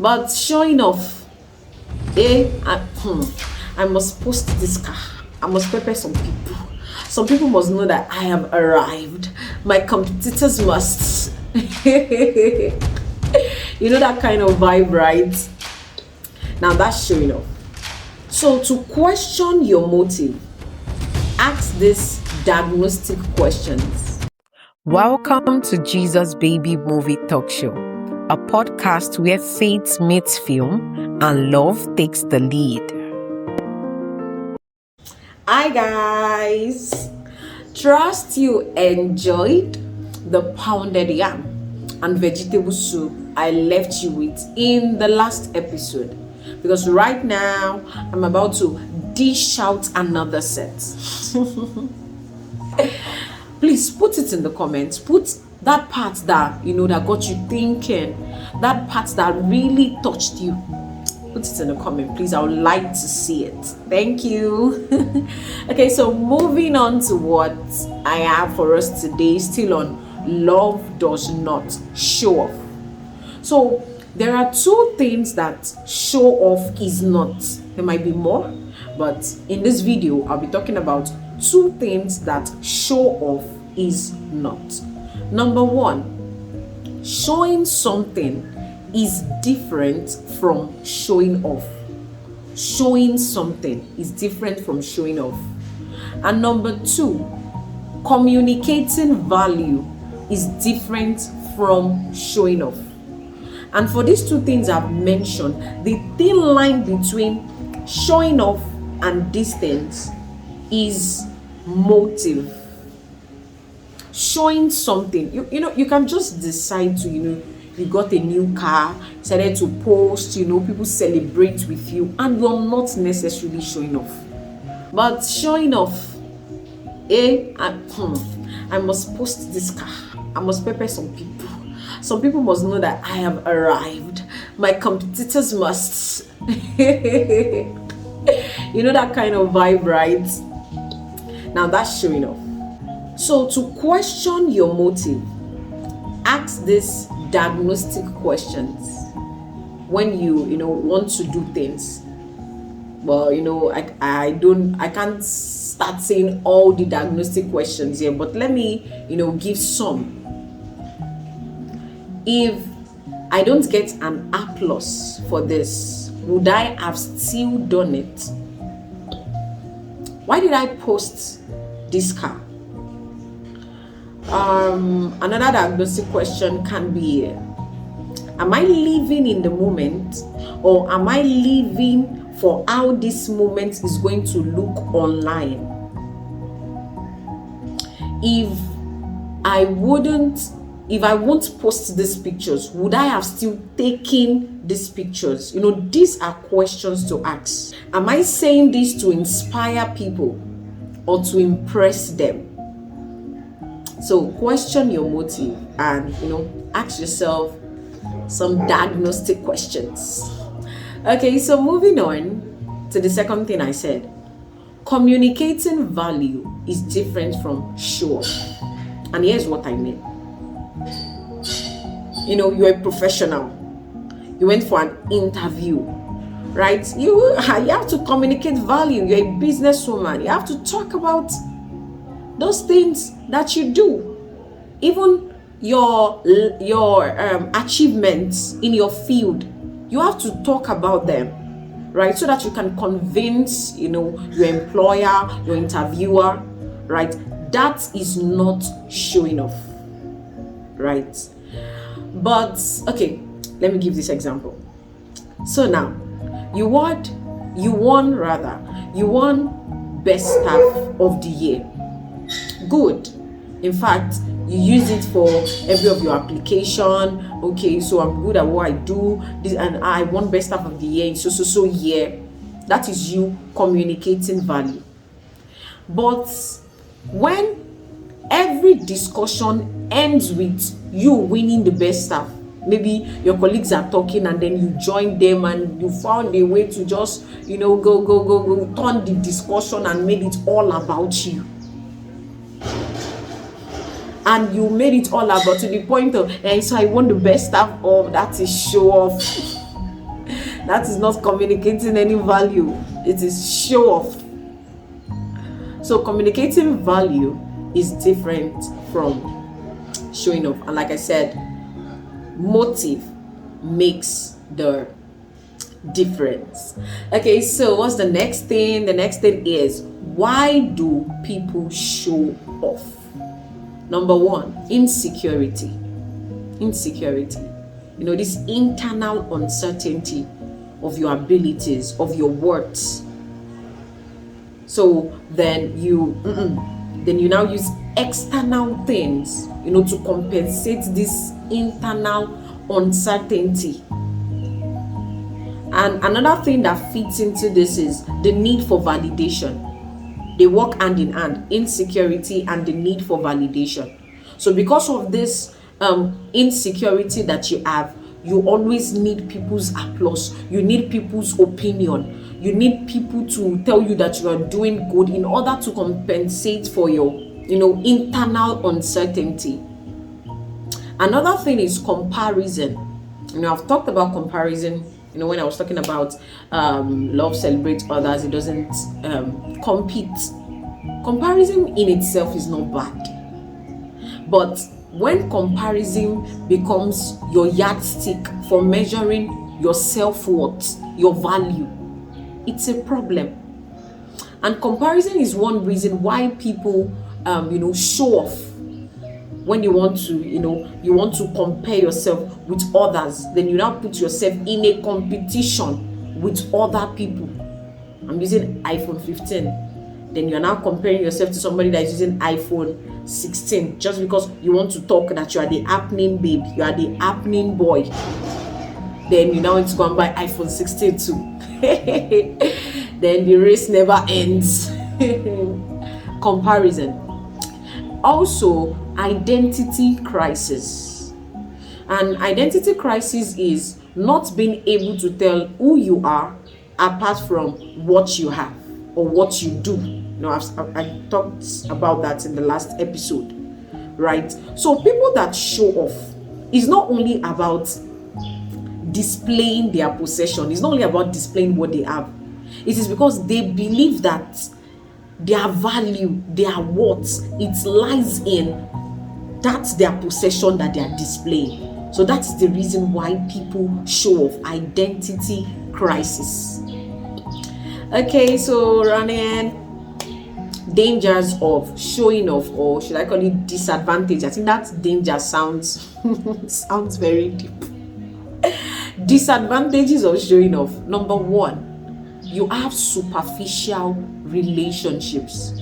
But showing off, I must post this car. I must prepare some people. Some people must know that I have arrived. My competitors must. You know that kind of vibe, right? Now that's showing off. So to question your motive, ask these diagnostic questions. Welcome to Jesus Baby Movie Talk Show, a podcast where faith meets film and love takes the lead. Hi guys, trust you enjoyed the pounded yam and vegetable soup I left you with in the last episode, because right now I'm about to dish out another set. Please put it in the comments. Put that part that that got you thinking, that part that really touched you. Put it in the comment, please. I would like to see it. Thank you. Okay, so moving on to what I have for us today, still on love does not show off. So there are two things that show off is not. There might be more, but in this video I'll be talking about two things that show off is not. Number one, showing something is different from showing off. Showing something is different from showing off. And number two, communicating value is different from showing off. And for these two things I've mentioned, the thin line between showing off and distance is motive. Showing something, you can just decide to, you got a new car, decided to post, people celebrate with you, and you're not necessarily showing off. But showing off, I must post this car, I must prepare some people. Some people must know that I have arrived. My competitors must. You know that kind of vibe, right? Now that's showing off. So to question your motive, ask these diagnostic questions when you want to do things. Well, I can't start saying all the diagnostic questions here, but let me give some. If I don't get an applause for this, would I have still done it? Why did I post this car? Another diagnostic question can be, am I living in the moment, or am I living for how this moment is going to look online? If I won't post these pictures, would I have still taken these pictures? These are questions to ask. Am I saying this to inspire people or to impress them? So question your motive and ask yourself some diagnostic questions. Okay, so moving on to the second thing I said. Communicating value is different from show off. And here's what I mean. You're a professional. You went for an interview, right? You have to communicate value. You're a businesswoman. You have to talk about those things that you do, even your achievements in your field. You have to talk about them, right? So that you can convince your employer, your interviewer, right? That is not showing off, right? But okay, let me give this example. So now you won best staff of the year. Good. In fact, you use it for every of your application. Okay, so I'm good at what I do, this, and I won best staff of the year in so year. That is you communicating value. But when every discussion ends with you winning the best staff, maybe your colleagues are talking and then you join them and you found a way to just go turn the discussion and made it all about you, and you made it all about, to the point of, so I won the best staff. Of that is show off. That is not communicating any value. It is show off. So communicating value is different from showing off. And like I said, motive makes the difference. Okay, so what's the next thing? The next thing is, why do people show off? Number one, insecurity. This internal uncertainty of your abilities, of your worth. So then you now use external things, to compensate this internal uncertainty. And another thing that fits into this is the need for validation. They work hand in hand, insecurity and the need for validation. So because of this insecurity that you have, you always need people's applause. You need people's opinion. You need people to tell you that you are doing good in order to compensate for your, internal uncertainty. Another thing is comparison. I've talked about comparison, when I was talking about love celebrates others, it doesn't compete. Comparison in itself is not bad. But when comparison becomes your yardstick for measuring your self-worth, your value, it's a problem. And comparison is one reason why people show off. When you want to compare yourself with others, then you now put yourself in a competition with other people. I'm using iPhone 15. Then you're now comparing yourself to somebody that is using iPhone 16 just because you want to talk that you are the happening babe, you are the happening boy. Then you now need to go and buy iPhone 16 too. Then the race never ends. Comparison. Also, identity crisis. And identity crisis is not being able to tell who you are apart from what you have or what you do. I talked about that in the last episode, right? So people that show off is not only about displaying their possession. It's not only about displaying what they have. It is because they believe that their value, their worth, it lies in that's their possession that they are displaying. So that's the reason why people show off. Identity crisis. Okay, so running dangers of showing off, or should I call it disadvantage? I think that danger sounds very deep. Disadvantages of showing off. Number one, you have superficial relationships.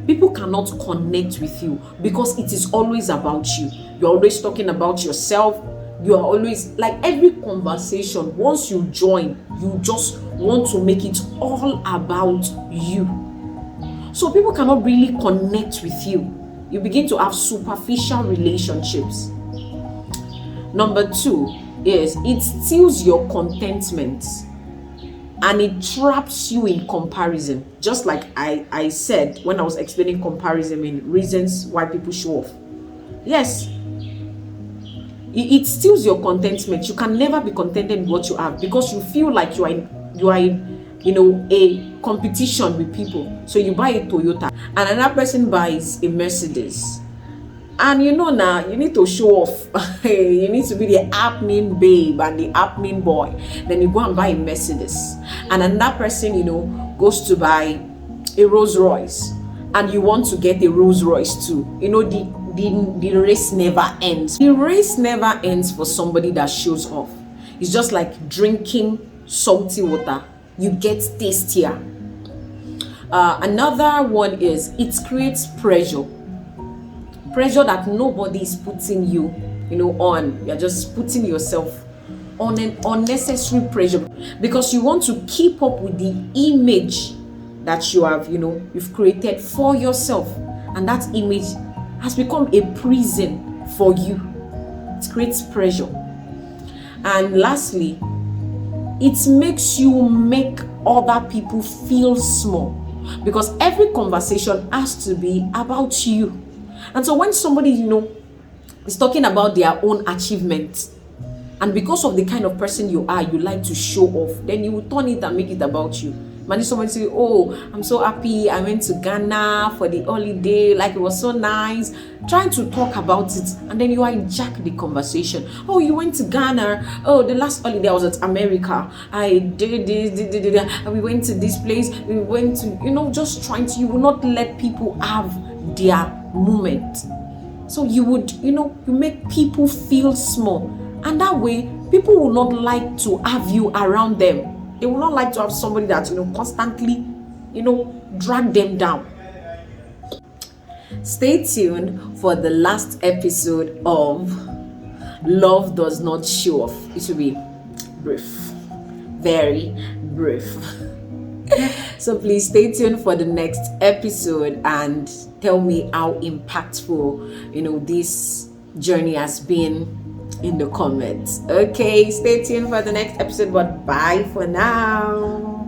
People cannot connect with you because it is always about you. You're always talking about yourself. You are always, like, every conversation, once you join, you just want to make it all about you. So people cannot really connect with you. You begin to have superficial relationships. Number two is it steals your contentment and it traps you in comparison. Just like I said when I was explaining comparison in reasons why people show off. Yes, it steals your contentment. You can never be contented with what you have because you feel like you are in a competition with people. So you buy a Toyota and another person buys a Mercedes, and now you need to show off. You need to be the happening babe and the happening boy. Then you go and buy a Mercedes, and another person goes to buy a Rolls Royce, and you want to get a Rolls Royce too. The race never ends. The race never ends for somebody that shows off. It's just like drinking salty water. You get tastier. Another one is it creates pressure that nobody is putting you on. You're just putting yourself on an unnecessary pressure because you want to keep up with the image that you have you've created for yourself, and that image has become a prison for you. It creates pressure. And lastly, it makes you make other people feel small because every conversation has to be about you. And so when somebody is talking about their own achievements, And because of the kind of person you are, you like to show off, then you will turn it and make it about you. Imagine somebody say, oh, I'm so happy I went to Ghana for the holiday, like it was so nice, trying to talk about it, and then you hijack the conversation. Oh, you went to Ghana? Oh, the last holiday I was at America, I did this, and we went to this place, we went to, just trying to, you will not let people have their moment. So you would, you make people feel small, and that way people will not like to have you around them. They will not like to have somebody that constantly drag them down. Stay tuned for the last episode of Love Does Not Show Off. It will be brief, very brief. So please stay tuned for the next episode and tell me how impactful this journey has been in the comments. Okay, stay tuned for the next episode, but bye for now.